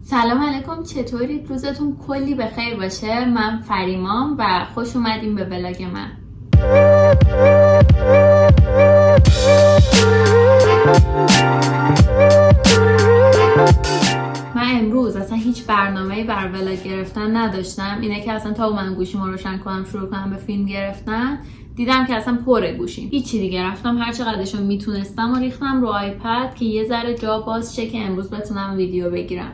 سلام علیکم، چطورید؟ روزتون کلی بخیر باشه. من فریمام و خوش اومدیم به ولاگ من. من امروز اصلا هیچ برنامه‌ای بر ولاگ گرفتن نداشتم. اینه که اصلا تا من گوشیمو روشن کنم شروع کنم به فیلم گرفتن، دیدم که اصلا پره گوشیم. هیچی دیگه، رفتم هر چقدرشو میتونستم و ریختم رو آیپد که یه ذره جا باز شه که امروز بتونم ویدیو بگیرم.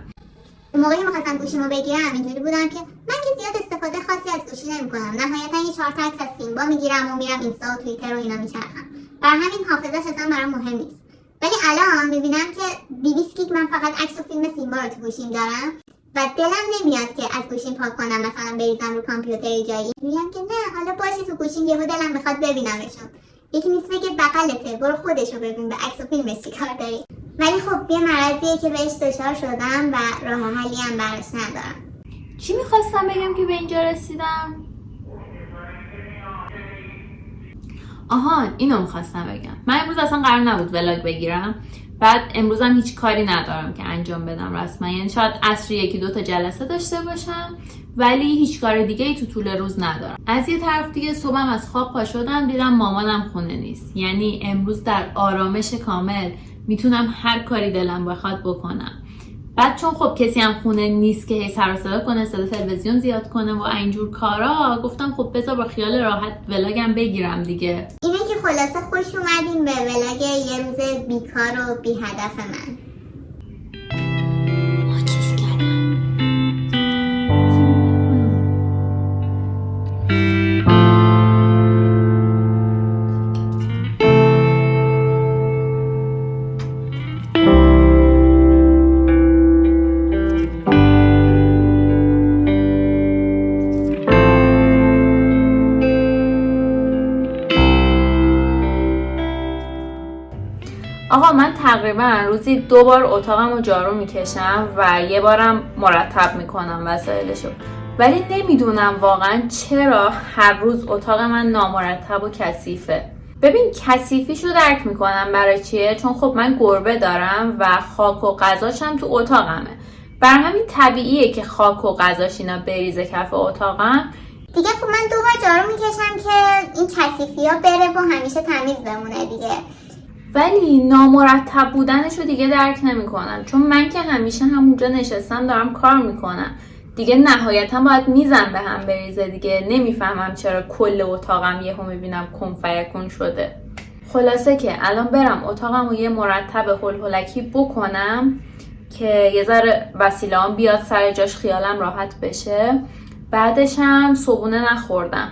موقعی که می‌خواستم گوشیمو بگیرم اینجوری بودم که من که زیاد استفاده خاصی از گوشی نمی‌کنم. نهایتاً یه 4 تا عکس از سیمبا میگیرم و میرم اینستا و توییتر و اینا میچرخم. برای همین حافظه‌اش اصلا برام مهم نیست. ولی الان می‌بینم که 200 گیگ من فقط عکس و فیلم سیمبا رو تو گوشیم دارم و دلم نمیاد که از گوشیم پاک کنم، مثلا بریزم رو کامپیوتر جایی. میگم که نه، حالا باشه تو گوشیم، یهو دلم می‌خواد ببینمشون. یکی نیست بگه بغلته، برو خودشو ببین، به عکس و فیلمش چیکار داری؟ ولی خب یه مرضیه که بهش دچار شدم و راه حلی هم براش ندارم. چی میخواستم بگم که به اینجا رسیدم؟ آهان، اینو میخواستم بگم. من امروز اصلا قرار نبود ولاگ بگیرم. بعد امروزم هیچ کاری ندارم که انجام بدم رسما. یعنی شاید عصر 1-2 تا جلسه داشته باشم، ولی هیچ کار دیگه ای تو طول روز ندارم. از یه طرف دیگه صبحم از خواب پا شدم، دیدم مامانم خونه نیست. یعنی امروز در آرامش کامل میتونم هر کاری دلم بخواد بکنم. بعد چون خب کسی هم خونه نیست که هی سر و صدا کنه، صدا تلویزیون زیاد کنه و اینجور کارا، گفتم خب بذار با خیال راحت ولاگم بگیرم دیگه. اینه که خلاصه خوش اومدین به ولاگ یه روز بیکار و بی هدف من. آقا من تقریبا روزی 2 بار اتاقم رو جارو میکشم و یه بارم مرتب میکنم وسایلشو، ولی نمیدونم واقعا چرا هر روز اتاق من نامرتب و کثیفه. ببین کثیفیشو درک میکنم برای چیه، چون خب من گربه دارم و خاک و غذاشم تو اتاقمه. بر همین طبیعیه که خاک و غذاش اینا بریزه کف اتاقم. دیگه خب من 2 بار جارو میکشم که این کثیفی‌ها بره و همیشه تمیز بمونه دیگه. ولی نامرتب بودنشو دیگه درک نمیکنم، چون من که همیشه همونجا نشستم دارم کار میکنم دیگه، نهایتا باید میزم به هم بریزه دیگه. نمیفهمم چرا کل اتاقم یهو میبینم کن فیکون شده. خلاصه که الان برم اتاقمو یه مرتب هلهلکی بکنم که یه ذره وسیله‌ام بیاد سر جاش، خیالم راحت بشه. بعدش هم صبحونه نخوردم.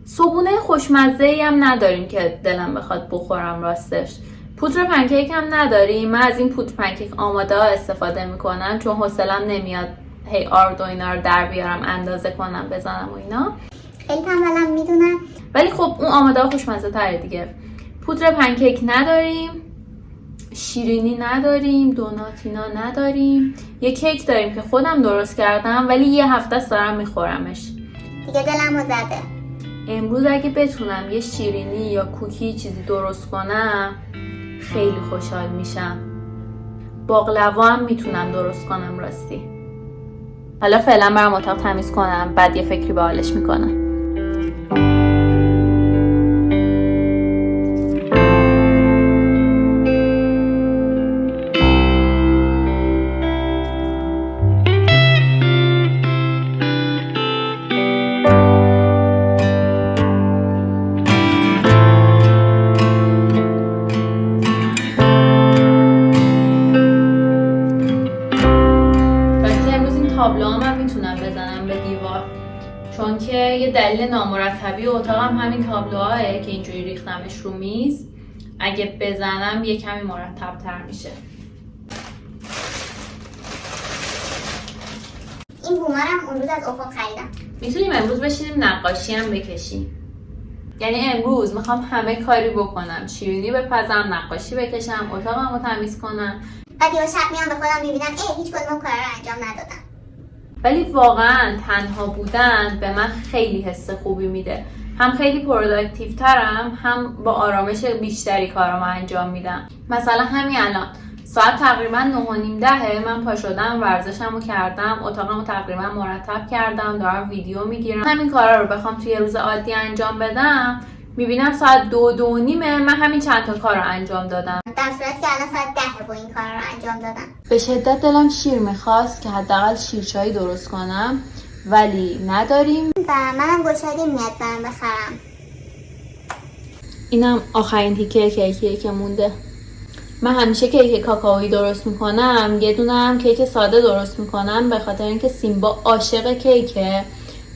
صبحونه خوشمزه‌ای هم نداریم که دلم بخواد بخورم راستش. پودر پنکیک هم نداریم. من از این پودر پنکیک آماده ها استفاده میکنم، چون حوصله‌ام نمیاد هی آرد و اینا رو در بیارم اندازه کنم بزنم و اینا. خیلی تنبلم میدونم، ولی خب اون آماده ها خوشمزه تره دیگه. پودر پنکیک نداریم، شیرینی نداریم، دوناتینا نداریم. یه کیک داریم که خودم درست کردم، ولی یه هفته است دارم میخورمش دیگه دلمو زده. امروز اگه بتونم یه شیرینی یا کوکی چیزی درست کنم خیلی خوشحال میشم. باقلوا هم میتونم درست کنم راستی. حالا فعلا برم اتاق تمیز کنم، بعد یه فکری به حالش میکنم. تابلوهام هم میتونم بزنم به دیوار، چون که یه دلیل نامرتبی اتاقم همین تابلوهاه که اینجوری ریختمش رو میز. اگه بزنم یه کمی مرتب تر میشه. این بومارم اون روز از افق خریدم. میتونیم امروز بشینیم نقاشی هم بکشیم. یعنی امروز میخوام همه کاری بکنم، شیرینی بپزم، نقاشی بکشم، اتاقم رو تمیز کنم. بعد یه شب میام به خودم میبینم هیچ کدوم کارا رو انجام ندادم. ولی واقعا تنها بودن به من خیلی حس خوبی میده. هم خیلی پروداکتیو ترم، هم با آرامش بیشتری کارامو انجام میدم. مثلا همین الان ساعت تقریبا 9:30 من پا شدم، ورزشمو کردم، اتاقمو تقریبا مرتب کردم، دارم ویدیو میگیرم. همین کارا رو بخوام توی روز عادی انجام بدم میبینم ساعت 2:30 من همین چند تا کار رو انجام دادم، در صورتی که الان ساعت 10 با این کار رو انجام دادم. به شدت دلم شیر میخواست که حداقل شیرچایی درست کنم ولی نداریم و منم گشادی میاد برم بخرم. اینم آخرین تیکه کیکیه که مونده. من همیشه کیک کاکائویی درست میکنم، یه دونه هم کیک ساده درست میکنم به خاطر اینکه سیمبا عاشق کیکه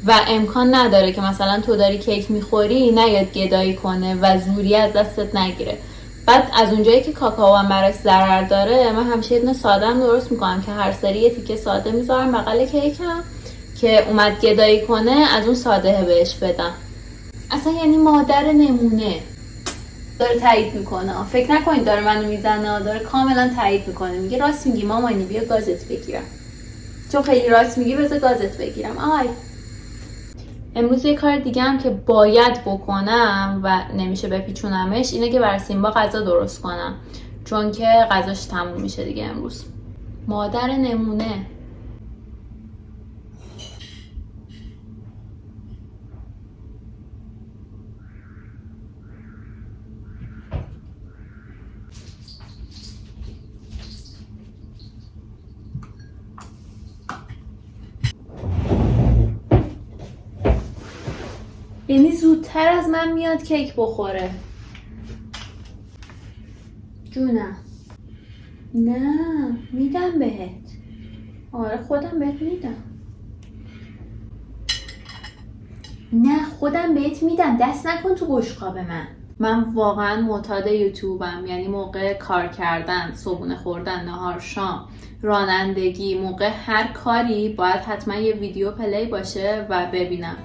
و امکان نداره که مثلا تو داری کیک میخوری نیاد گدایی کنه و زوری از دستت نگیره. بعد از اونجایی که کاکائو هم براش ضرر داره من همیشه یه دونه ساده هم درست میکنم که هر سری یه تیکه ساده میذارم بغل کیکم که اومد گدایی کنه از اون ساده بهش بدم. اصلا یعنی مادر نمونه داره تایید میکنه، فکر نکنید داره منو میزنه، داره کاملا تایید میکنه، میگه راست میگی مامانی بیا گازت بگیرم، چون خیلی راست میگی بذار گازت بگیرم. آی امروز یه کار دیگه هم که باید بکنم و نمیشه بپیچونمش اینه که برای سیمبا غذا درست کنم، چون که غذاش تموم میشه دیگه امروز. مادر نمونه. یعنی زودتر از من میاد کیک بخوره. جونم نه میدم بهت. آره خودم بهت میدم. نه خودم بهت میدم، دست نکن تو بشقاب من واقعا معتاد یوتیوبم، یعنی موقع کار کردن، صبحونه خوردن، نهار، شام، رانندگی، موقع هر کاری باید حتما یه ویدیو پلی باشه و ببینم.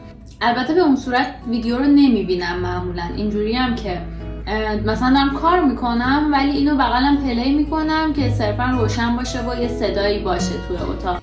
البته به اون صورت ویدیو رو نمیبینم معمولا، اینجوری هم که مثلا دارم کار میکنم ولی اینو بغلم پلی میکنم که صرفا روشن باشه و یه صدایی باشه توی اتاق.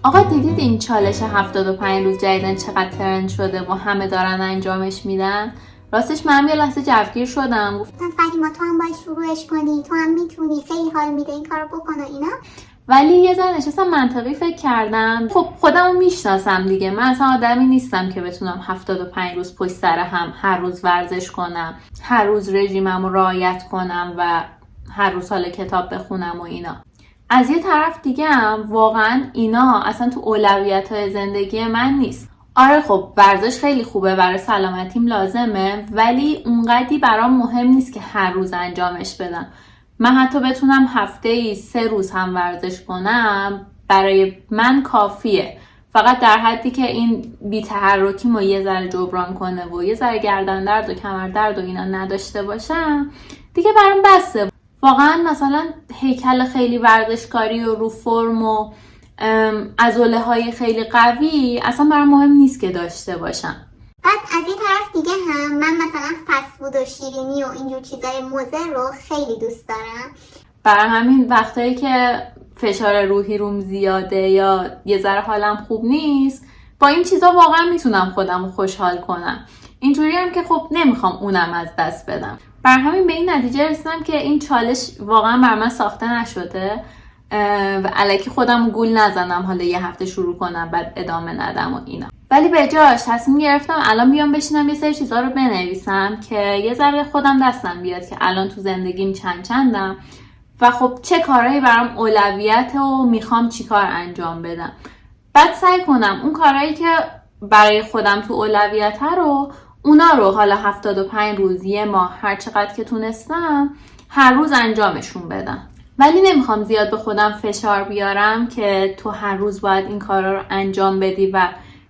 آقا دیدید این چالش 75 روز جدیدن چقدر ترند شده و همه دارن انجامش میدن؟ راستش من یه لحظه جوگیر شدم، گفتم فهیما تو هم باید شروعش کنی، تو هم میتونی، خیلی حال میده این کارو بکن و اینا. ولی یه ذره نشستم منطقی فکر کردم، خب خودمو میشناسم دیگه، من اصلا آدمی نیستم که بتونم 75 روز پشت سر هم هر روز ورزش کنم، هر روز رژیممو رعایت کنم و هر روز حالا کتاب بخونم و اینا. از یه طرف دیگه هم واقعا اینا اصلا تو اولویت‌های زندگی من نیست. آره خب ورزش خیلی خوبه، برای سلامتیم لازمه، ولی اونقدی برام مهم نیست که هر روز انجامش بدم. من حتی بتونم هفته‌ای 3 روز هم ورزش کنم برای من کافیه، فقط در حدی که این بی‌تحرکیمو یه ذره جبران کنه و یه ذره گردن درد و کمر درد و اینا نداشته باشم دیگه برام بسه. واقعا مثلا هیکل خیلی ورزشکاری و رو فرم و عضله های خیلی قوی اصلا برام مهم نیست که داشته باشم. بعد از این طرف دیگه هم من مثلا فست فود و شیرینی و اینجور چیزای مضر رو خیلی دوست دارم. برای همین وقتایی که فشار روحی روم زیاده یا یه ذره حالم خوب نیست با این چیزا واقعا میتونم خودم رو خوشحال کنم. اینجوری هم که خب نمیخوام اونم از دست بدم. بر همین به این نتیجه رسیدم که این چالش واقعا بر من ساخته نشده و الکی خودم گول نزنم حالا یه هفته شروع کنم بعد ادامه ندم و اینا. ولی به جاش تصمیم گرفتم الان بیام بشینم یه سری چیزا رو بنویسم که یه ذره خودم دستم بیاد که الان تو زندگیم چندم و خب چه کارهایی برام اولویت و میخوام چی کار انجام بدم. بعد سعی کنم اون کارهایی که برای خودم تو اولویت رو اونا رو حالا 75 روز، یه ماه، هر چقدر که تونستم هر روز انجامشون بدم. ولی نمیخوام زیاد به خودم فشار بیارم که تو هر روز باید این کارا رو انجام بدی و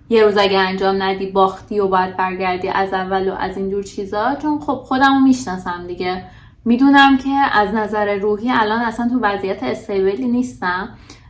یه روز اگه انجام ندی باختی و باید برگردی از اول و از اینجور چیزا. چون خب خودمو میشناسم دیگه، میدونم که از نظر روحی الان اصلا تو وضعیت استیبلی نیستم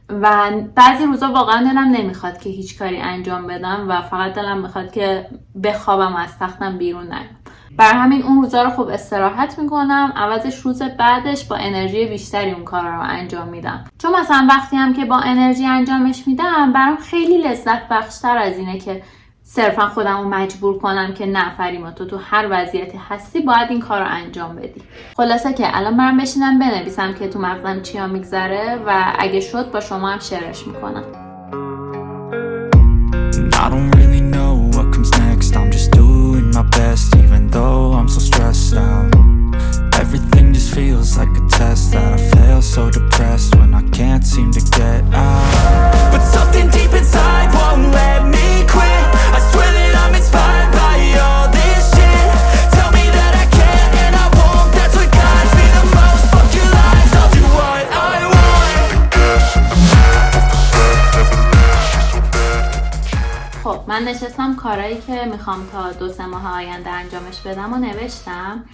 و بعضی روزا واقعا دلم نمیخواد که هیچ کاری انجام بدم و فقط دلم میخواد که بخوابم و از تختم بیرون نیام. بر همین اون روزا رو خب استراحت میکنم، عوضش روز بعدش با انرژی بیشتری اون کارا رو انجام میدم. چون مثلا وقتی هم که با انرژی انجامش میدم برام خیلی لذت بخشتر از اینه که صرفا خودم رو مجبور کنم که نه فریما تو هر وضعیتی هستی باید این کار رو انجام بدی. خلاصه که الان برام بشینم بنویسم که تو مغزم چیا میگذره و اگه شد با شما هم شیرش میکنم. I don't really know what comes next. I'm just doing my best even though I'm so stressed out. Everything just feels like a test that I fail, so depressed when I can't seem to get out. But something deep inside won't let me quit. I swear that I'm inspired by all this shit. Tell me that I can and I won't. That's what guides me the most. Fuck your lies, I'll do what I want. خب من نشستم کارهایی که میخوام تا 2-3 ماه آینده انجامش بدم و نوشتم.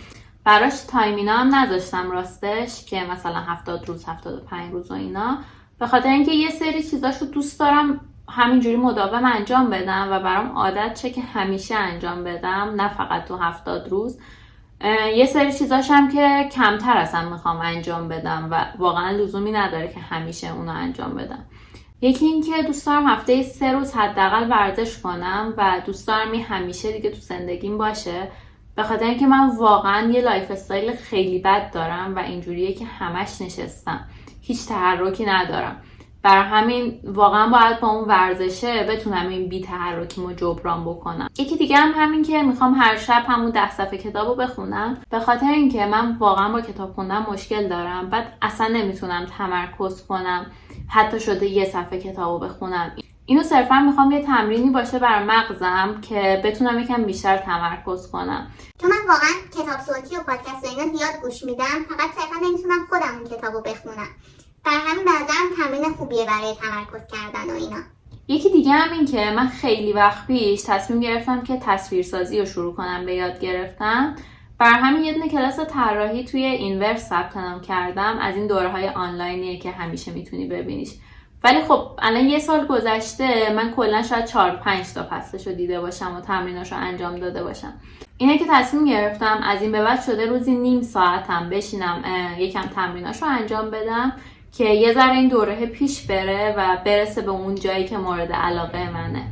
براش تایمینا هم نذاشتم راستش که مثلا 70 روز 75 روز و اینا، به خاطر اینکه یه سری چیزاشو دوست دارم همینجوری مداوم انجام بدم و برام عادت چه که همیشه انجام بدم، نه فقط تو 70 روز. یه سری چیزاش هم که کمتر اصلا میخوام انجام بدم و واقعا لزومی نداره که همیشه اونو انجام بدم. یکی این که دوست دارم هفته 3 روز حداقل ورزش کنم و دوست دارم این همیشه دیگه تو زندگیم باشه، به خاطر اینکه من واقعا یه لایف استایل خیلی بد دارم و اینجوریه که همش نشستم، هیچ تحرکی ندارم. برای همین واقعا باید با اون ورزشه بتونم این بی تحرکیمو جبران بکنم. یکی دیگه هم همین که میخوام هر شب همون 10 صفحه کتابو بخونم، به خاطر اینکه من واقعا با کتاب خوندن مشکل دارم. بعد اصلا نمیتونم تمرکز کنم حتی شده یه صفحه کتابو بخونم. اینو صرفا میخوام یه تمرینی باشه برای مغزم که بتونم یکم بیشتر تمرکز کنم. چون من واقعا کتاب صوتی و پادکست و اینا زیاد گوش میدم، فقط صرفا نمیتونم خودم اون کتابو بخونم. برای همین به نظرم تمرین خوبیه برای تمرکز کردن و اینا. یکی دیگه هم این که من خیلی وقت پیش تصمیم گرفتم که تصویرسازی رو شروع کنم به یاد گرفتن. برای همین یه دونه کلاس طراحی توی اینورس ثبت نام کردم. از این دوره‌های آنلاینیه که همیشه میتونی ببینیش. ولی خب الان 1 سال گذشته، من کلا شاید 4-5 تا فصلشو دیده باشم و تمریناشو انجام داده باشم. اینه که تصمیم گرفتم از این به بعد شده روزی نیم ساعتم بشینم یکم تمریناشو انجام بدم که یه ذره این دوره پیش بره و برسه به اون جایی که مورد علاقه منه.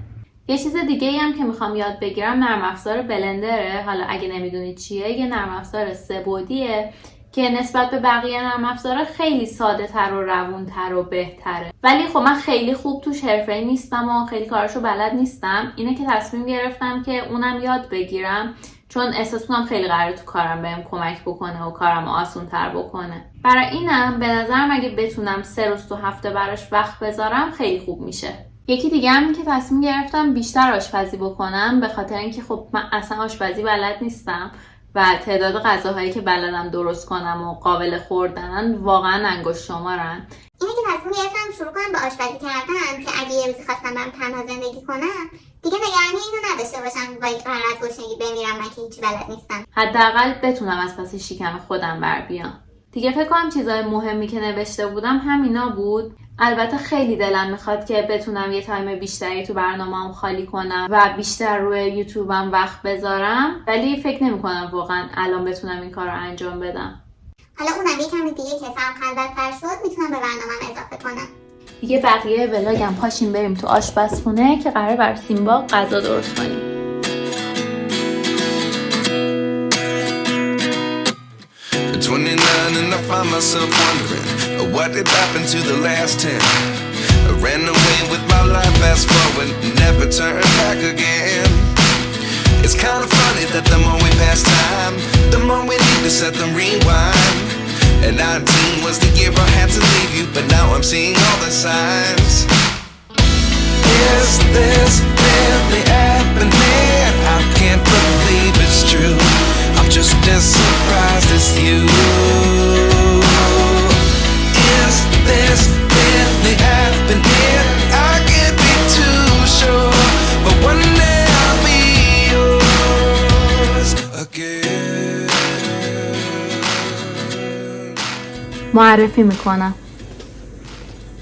یه چیز دیگه هم که میخوام یاد بگیرم نرم افزار بلندره. حالا اگه نمیدونید چیه، یه نرم افزار 3 بعدیه که نسبت به بقیه نرم افزارا خیلی ساده تر و روون تر و بهتره. ولی خب من خیلی خوب توش حرفه‌ای نیستم و خیلی کاراشو بلد نیستم. اینه که تصمیم گرفتم که اونم یاد بگیرم، چون احساس می‌کنم خیلی قراره تو کارم بهم کمک بکنه و کارمو آسان‌تر بکنه. برای اینم به نظرم اگه بتونم 3 روز تو هفته براش وقت بذارم خیلی خوب میشه. یکی دیگه هم این که تصمیم گرفتم بیشتر آشپزی بکنم، به خاطر اینکه خب من اصلا آشپزی بلد نیستم و تعداد غذاهایی که بلدم درست کنم و قابل خوردن واقعا انگشت شمارن. اینه که تصمیم گرفتم شروع کنم به آشپزی کردن که اگه یه روزی خواستم برم تنها زندگی کنم دیگه نگرانی اینو نداشته باشم وای قرار از گشنگی بمیرم من که هیچی بلد نیستم. حداقل بتونم از پس شکم خودم بر بیام. دیگه فکر کنم چیزای مهمی که نوشته بودم همینا بود. البته خیلی دلم میخواد که بتونم یه تایم بیشتری تو برنامه‌ام خالی کنم و بیشتر روی یوتیوبم وقت بذارم، ولی فکر نمی‌کنم واقعا الان بتونم این کار رو انجام بدم. حالا اونم یه کمی دیگه که سرم خلوت‌تر شد میتونم به برنامه‌ام اضافه کنم. دیگه بقیه ولاگم پاشیم بریم تو آشپزخونه که قراره بر سیمبا غذا درست کنیم. At 29 and I find myself wondering what did happen to the last 10. ran away with my life, fast forward, never turn back again. It's kind of funny that the more we pass time, the more we need to set them rewind. And 19 was the year I had to leave you, but now I'm seeing all the signs. Is this really happening? I can't believe it's true. I'm just as surprised as you. Is this really happening? I can't be too sure, but one day I'll be yours again. معرفی میکنم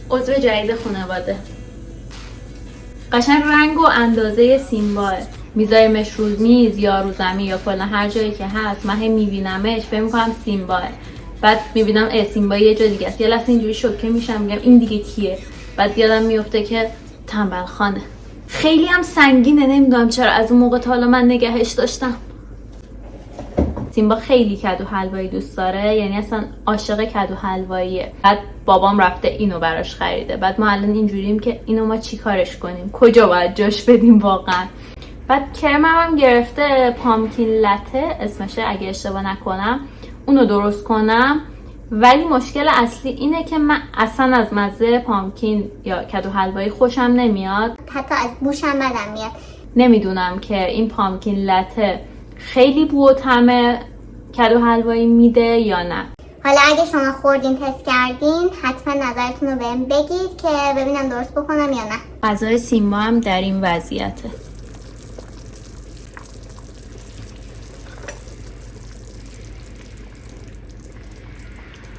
عضو جدید خانواده. قشنگ رنگ و اندازه سیمباه، میذاره مشروط میز یا رو زمین یا کلا هر جایی که هست، من هم میبینمش فکر میکنم سیمباه. بعد میبینم سیمبا یه جا دیگه است، یه لحظه اینجوری شوکه میشم، میگم این دیگه کیه؟ بعد یادم میفته که تنبل خانه. خیلی هم سنگینه، نمیدونم چرا از اون موقع تا حالا من نگهش داشتم. سیمبا خیلی کدو حلوایی دوست داره، یعنی اصلا عاشق کدو حلواییه. بعد بابام رفته اینو براش خریده. بعد ما الان اینجوریم که اینو ما چی کارش کنیم، کجا باید جاش بدیم واقعا. بعد کرمم هم گرفته، پامکین لته اسمشه اگه اشتباه نکنم، اونو درست کنم. ولی مشکل اصلی اینه که من اصلا از مزه پامکین یا کدو حلوایی خوشم نمیاد، حتی از بوشم بدم میاد. نمیدونم که این پامکین لته خیلی بو و طعم کدو حلوایی میده یا نه. حالا اگه شما خوردین تست کردین حتما نظرتون رو بهم بگید که ببینم درست بکنم یا نه. غذای سیمبا هم در این وضعیته.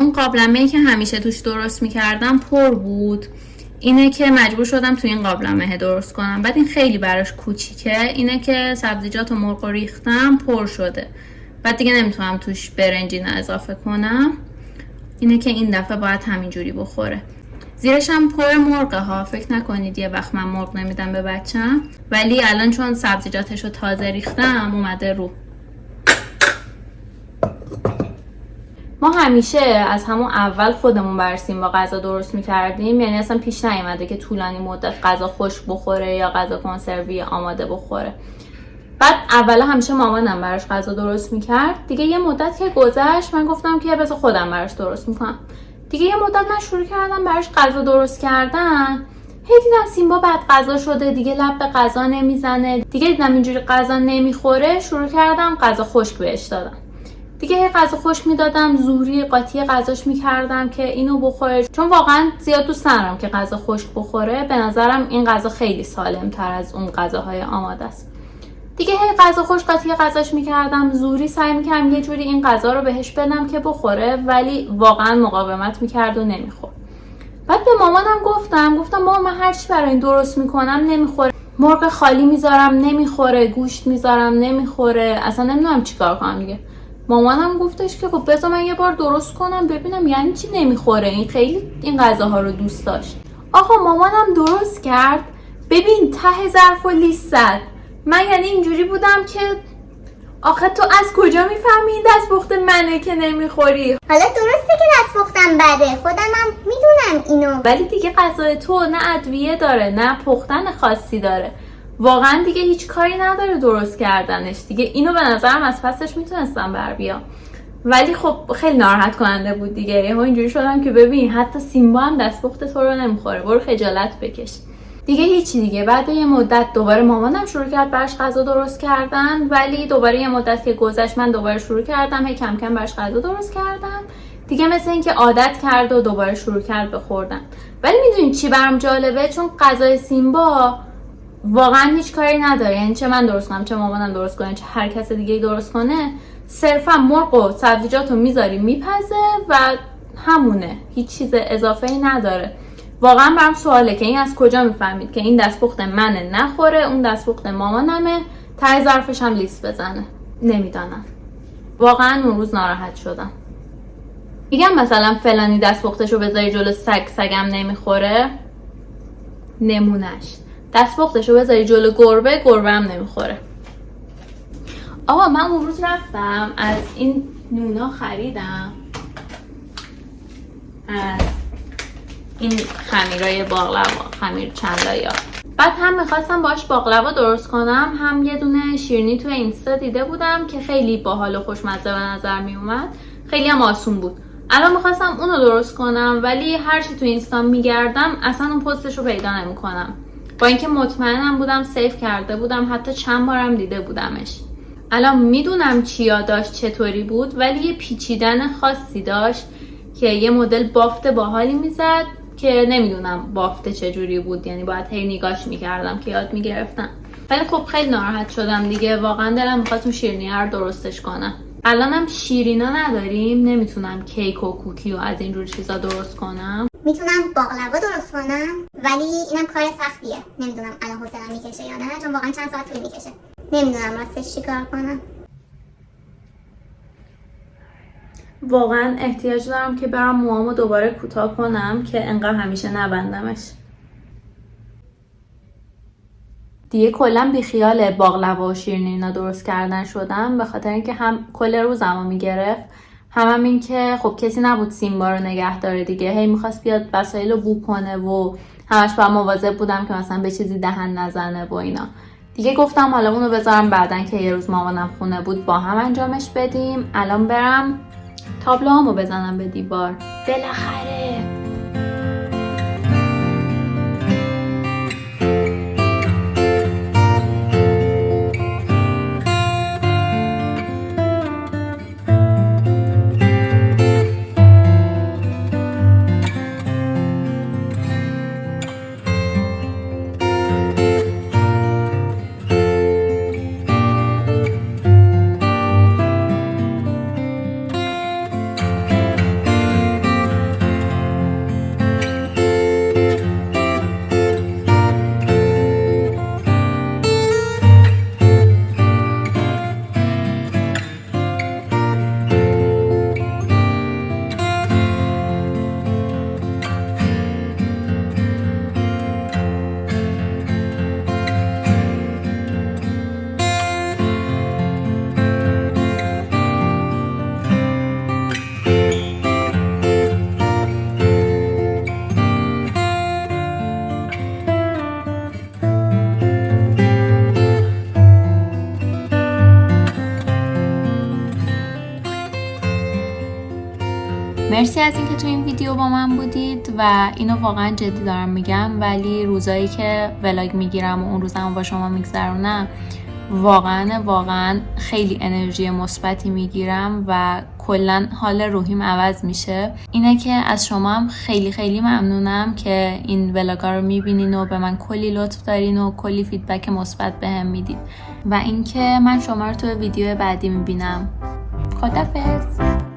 اون قابلمه‌ای که همیشه توش درست میکردم پر بود، اینه که مجبور شدم تو این قابلمه درست کنم. بعد این خیلی براش کوچیکه، اینه که سبزیجات و مرغ ریختم پر شده. بعد دیگه نمیتونم توش برنجینه اضافه کنم. اینه که این دفعه باید همینجوری بخوره. زیرش هم پر مرغه ها، فکر نکنید یه وقت من مرغ نمیدم به بچم، ولی الان چون سبزیجاتشو تازه ریختم اومده رو. ما همیشه از همون اول خودمون برسیم با غذا درست میکردیم، یعنی اصلا پیش نیومده که طولانی مدت غذا خشک بخوره یا غذا کنسروی آماده بخوره. بعد اولا همیشه مامانم براش غذا درست میکرد. دیگه یه مدت که گذشت من گفتم که بذار خودم براش درست میکنم. دیگه یه مدت من شروع کردم براش غذا درست کردن. هی دیدم سیمبا بعد غذا شده، دیگه لب به غذا نمیزنه، دیگه دیدم اینجوری غذا نمیخوره، شروع کردم غذا خشک بهش دادم. دیگه هی غذا خشک میدادم، زوری قاطی غذاش میکردم که اینو بخوره، چون واقعا زیاد دوست ندارم که غذا خشک بخوره. به نظرم این غذا خیلی سالم تر از اون غذاهای آماده است. دیگه هی غذا خشک قاطی غذاش میکردم، زوری سعی میکردم یه جوری این غذا رو بهش بدم که بخوره، ولی واقعا مقاومت میکرد و نمیخورد. بعد به مامانم گفتم مامان من هر چی برای این درست میکنم نمیخوره، مرغ خالی میذارم نمیخوره، گوشت میذارم نمیخوره، اصلا نمیدونم چیکار کنم دیگه. مامانم گفتش که خب بذار من یه بار درست کنم ببینم یعنی چی نمیخوره، این خیلی این غذاها رو دوست داشت. آقا مامانم درست کرد، ببین ته ظرف و لیست زد. من یعنی اینجوری بودم که آخه تو از کجا میفهمی این دستپخت منه که نمیخوری؟ حالا درسته که دستپختم بده، خودم هم میدونم اینو، ولی دیگه غذای تو نه ادویه داره نه پختن خاصی داره، واقعا دیگه هیچ کاری نداره درست کردنش. دیگه اینو به نظرم از پسش میتونستم بر بیام، ولی خب خیلی ناراحت کننده بود دیگه. یهو اینجوری شدم که ببین حتی سیمبا هم دستپخت تو رو نمیخوره، برو خجالت بکش. دیگه هیچی دیگه. بعد یه مدت دوباره مامانم شروع کرد براش غذا درست کردن، ولی دوباره یه مدت که گذشت من دوباره شروع کردم هی کم کم براش غذا درست کردم. دیگه مثل اینکه عادت کرد و دوباره شروع کرد به خوردن. ولی میدونید چی برام جالبه؟ چون غذای سیمبا واقعا هیچ کاری نداره، یعنی چه من درست کنم چه مامانم درست کنه چه هر کس دیگه درست کنه، صرفا مرغ و سبزیجاتو میذاری میپزه و همونه، هیچ چیز اضافه ای نداره. واقعا برام سواله که این از کجا میفهمید که این دستپخت منه نخوره، اون دستپخت مامانمه ته ظرفش هم لیست بزنه؟ نمیدانم. واقعا اون روز ناراحت شدم. میگم مثلا فلانی دستپختشو بذاری جلو سگم نمیخوره، نمونش. دستپختشو بذاری جلو گربه هم نمیخوره. آقا من اون روز رفتم از این نونا خریدم، از این خمیرای باقلوا، خمیر چندایا. بعد هم میخواستم باش باقلوا درست کنم، هم یه دونه شیرینی تو اینستا دیده بودم که خیلی باحال و خوشمزه به نظر میومد، خیلی هم آسون بود. الان میخواستم اونو درست کنم ولی هرچی تو اینستا میگردم اصلا اون پستش رو پیدا نمیکنم، با اینکه مطمئنم بودم سیو کرده بودم، حتی چند بارم دیده بودمش. الان میدونم چیا داشت، چطوری بود، ولی یه پیچیدن خاصی داشت که یه مدل بافت باحالی میزد که نمیدونم بافت چجوری بود، یعنی باید هی نگاش میکردم که یاد میگرفتم. ولی خب خیلی ناراحت شدم دیگه، واقعا دلم میخواست اون شیرینی رو درستش کنم. الانم شیرینا نداریم، نمیتونم کیک و کوکی و از اینجور چیزا درست کنم. میتونم باقلوا درست کنم ولی اینم کار سختیه، نمیدونم الان حوصله‌ام میکشه یا نه، چون واقعا چند ساعت طول میکشه. نمیدونم راستش چیکار کنم. واقعا احتیاج دارم که برم موامو دوباره کوتاه کنم که انقدر همیشه نبندمش. دیگه کلا بیخیال باقلوا و شیرینی اینا درست کردن شدم، به خاطر اینکه هم کل روزمو میگرفت، هم این که خب کسی نبود سیمبا رو نگه داره دیگه، هی میخواست بیاد وسایل رو بو کنه و همش باید مواظب بودم که مثلا به چیزی دهن نزنه و اینا. دیگه گفتم حالا اونو بذارم بعدن که یه روز مامانم خونه بود با هم انجامش بدیم. الان برم تابلوهامو بزنم به دیوار بالاخره. مرسی از اینکه تو این ویدیو با من بودید و اینو واقعا جدی دارم میگم، ولی روزایی که ولاگ میگیرم و اون روزمو با شما میگذرونم واقعا خیلی انرژی مثبتی میگیرم و کلا حال روحیم عوض میشه. اینه که از شما هم خیلی ممنونم که این ولاگا رو میبینین و به من کلی لطف دارین و کلی فیدبک مثبت بهم میدید و اینکه من شما رو تو ویدیو بعدی میبینم. خدافظ.